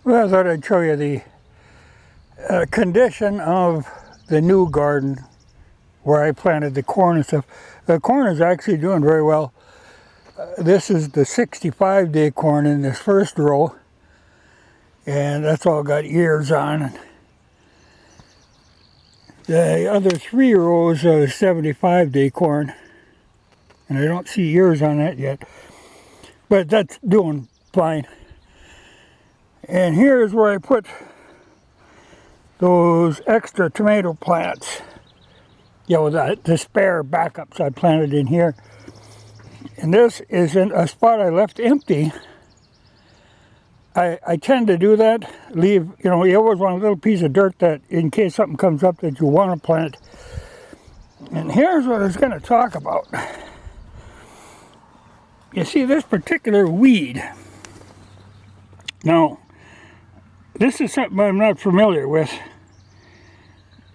Well, I thought I'd show you the condition of the new garden where I planted the corn and stuff. The corn is actually doing very well. This is the 65-day corn in this first row, and that's all got ears on. The other 3 rows are 75-day corn, and I don't see ears on that yet, but that's doing fine. And here's where I put those extra tomato plants, the spare backups I planted in here. And this is in a spot I left empty. I tend to do that, leave, you always want a little piece of dirt that in case something comes up that you want to plant. And here's what I was going to talk about. You see this particular weed. Now, this is something I'm not familiar with.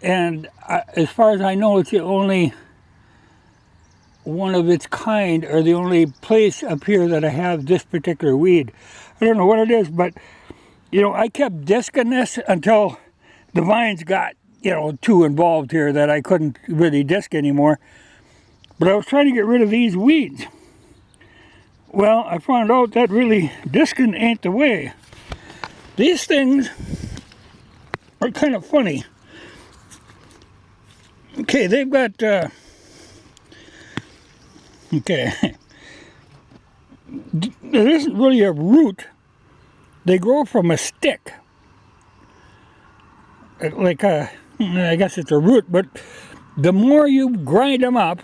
And as far as I know, it's the only one of its kind, or the only place up here that I have this particular weed. I don't know what it is, but I kept disking this until the vines got too involved here that I couldn't really disc anymore. But I was trying to get rid of these weeds. Well, I found out that really disking ain't the way. These things are kind of funny. Okay, they've got okay, there isn't really a root. They grow from a stick. Like I guess it's a root, but the more you grind them up,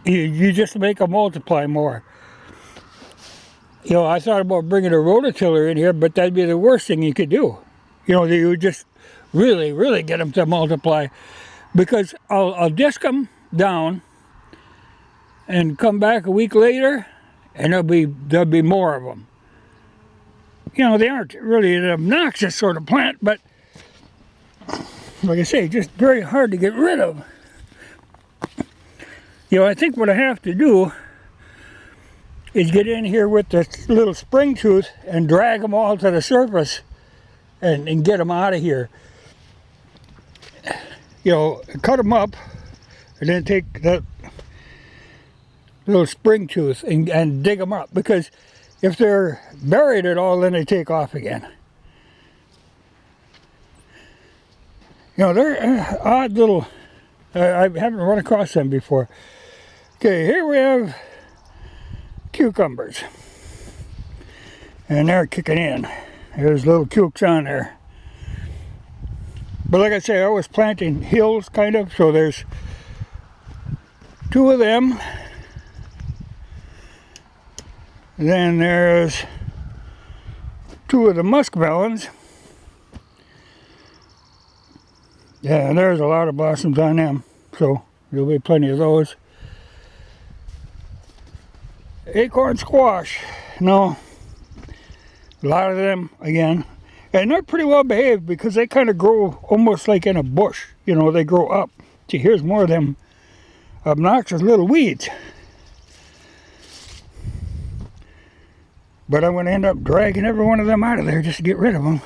you just make them multiply more. I thought about bringing a rototiller in here, but that'd be the worst thing you could do. You would just really get them to multiply, because I'll disc them down and come back a week later, and there'll be more of them. They aren't really an obnoxious sort of plant, but like I say, just very hard to get rid of. I think what I have to do is get in here with this little spring tooth and drag them all to the surface and get them out of here. Cut them up and then take that little spring tooth and dig them up, because if they're buried at all, then they take off again. They're odd little, I haven't run across them before. Okay, here we have cucumbers, and they're kicking in. There's little cukes on there. But like I say, I was planting hills kind of, so there's 2 of them. Then there's 2 of the musk melons. Yeah, and there's a lot of blossoms on them, so there'll be plenty of those. Acorn squash. No, a lot of them again. And they're pretty well behaved, because they kind of grow almost like in a bush. They grow up. See, here's more of them obnoxious little weeds. But I'm going to end up dragging every one of them out of there just to get rid of them.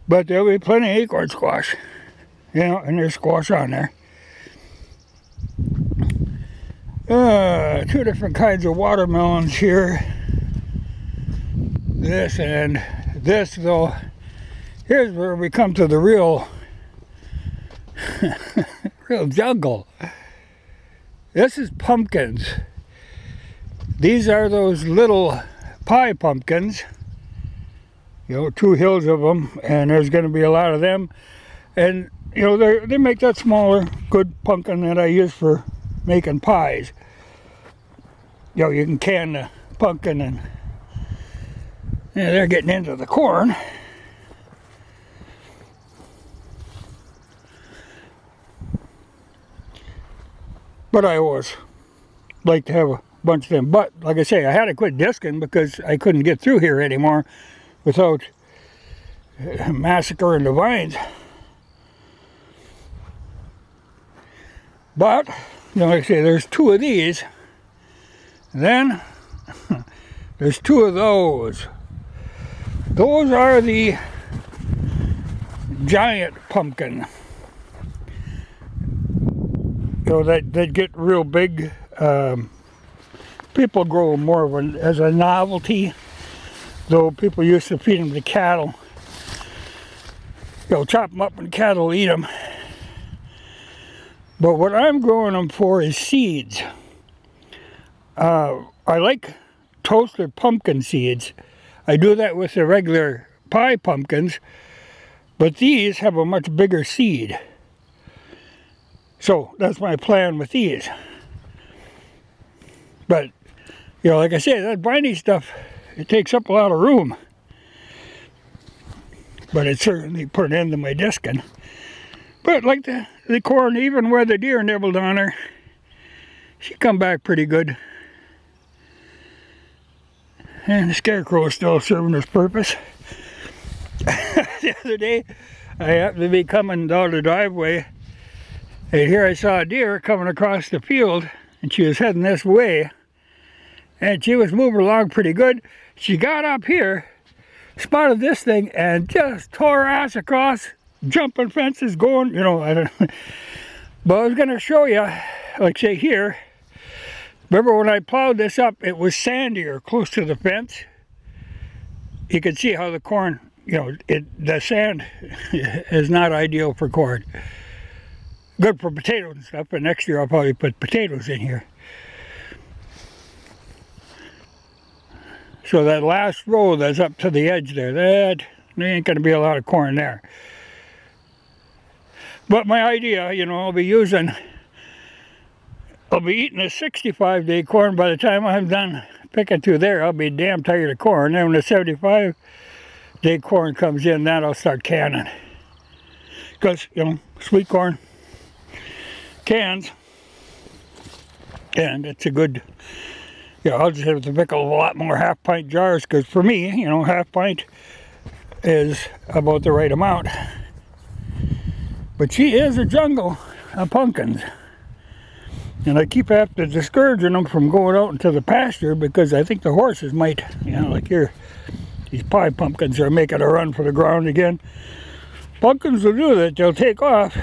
But there'll be plenty of acorn squash. And there's squash on there. 2 different kinds of watermelons here. This and this, though. Here's where we come to the real jungle. This is pumpkins. These are those little pie pumpkins. 2 hills of them, and there's going to be a lot of them. And they make that smaller, good pumpkin that I use for making pies. You can can the pumpkin, and they're getting into the corn. But I always like to have a bunch of them. But like I say, I had to quit disking because I couldn't get through here anymore without massacring the vines. But, like I say, there's 2 of these. Then, there's 2 of those. Those are the giant pumpkin. You know, that get real big. People grow them more of as a novelty, though people used to feed them to cattle. You know, chop them up and cattle eat them. But what I'm growing them for is seeds. I like toasted pumpkin seeds. I do that with the regular pie pumpkins, but these have a much bigger seed. So that's my plan with these. But, you know, like I say, that viney stuff, it takes up a lot of room. But it certainly put an end to my discing. But like the corn, even where the deer nibbled on her, she come back pretty good. And the scarecrow is still serving its purpose. The other day, I happened to be coming down the driveway, and here I saw a deer coming across the field, and she was heading this way, and she was moving along pretty good. She got up here, spotted this thing, and just tore her ass across, jumping fences, going, you know, I don't know. But I was going to show you, like say here, remember when I plowed this up, it was sandier close to the fence. You can see how the corn, you know, the sand is not ideal for corn. Good for potatoes and stuff, but next year I'll probably put potatoes in here. So that last row that's up to the edge there, there ain't going to be a lot of corn there. But my idea, you know, I'll be eating a 65-day corn. By the time I'm done picking through there, I'll be damn tired of corn. Then when the 75-day corn comes in, then I'll start canning. Because, you know, sweet corn cans, and it's a good, you know, I'll just have to pick a lot more half-pint jars, because for me, you know, half-pint is about the right amount. But she is a jungle of pumpkins. And I keep after discouraging them from going out into the pasture, because I think the horses might, you know, like here, these pie pumpkins are making a run for the ground again. Pumpkins will do that, they'll take off.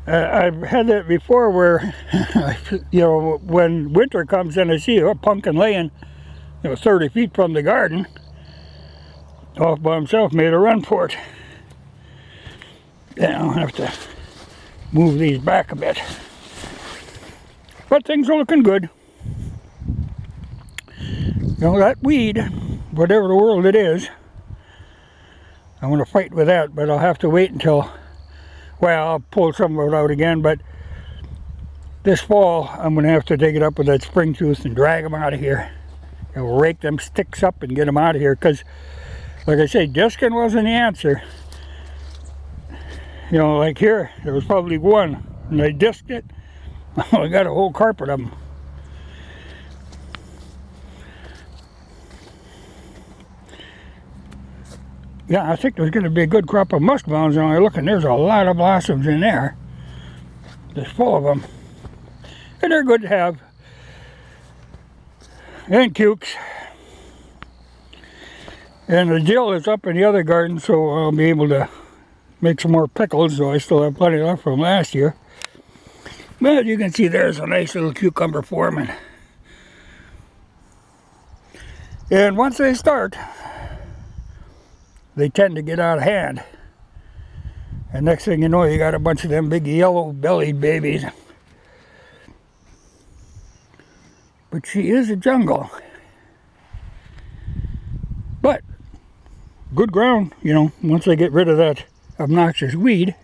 I've had that before where, you know, when winter comes in, I see a pumpkin laying, you know, 30 feet from the garden, off by himself, made a run for it. Yeah, I'll have to move these back a bit. But things are looking good. You know, that weed, whatever the world it is, I want to fight with that, but I'll have to wait until, well, I'll pull some of it out again, but this fall I'm going to have to dig it up with that spring tooth and drag them out of here. And rake them sticks up and get them out of here, because, like I say, discing wasn't the answer. You know, like here, there was probably one, and I disked it. I got a whole carpet of them. Yeah, I think there's going to be a good crop of musk melons. And I'm looking, there's a lot of blossoms in there. Just full of them. And they're good to have. And cukes. And the dill is up in the other garden, so I'll be able to make some more pickles, so I still have plenty left from last year. But you can see there's a nice little cucumber forming. And once they start, they tend to get out of hand. And next thing you know, you got a bunch of them big yellow-bellied babies. But she is a jungle. But good ground, you know, once I get rid of that obnoxious weed.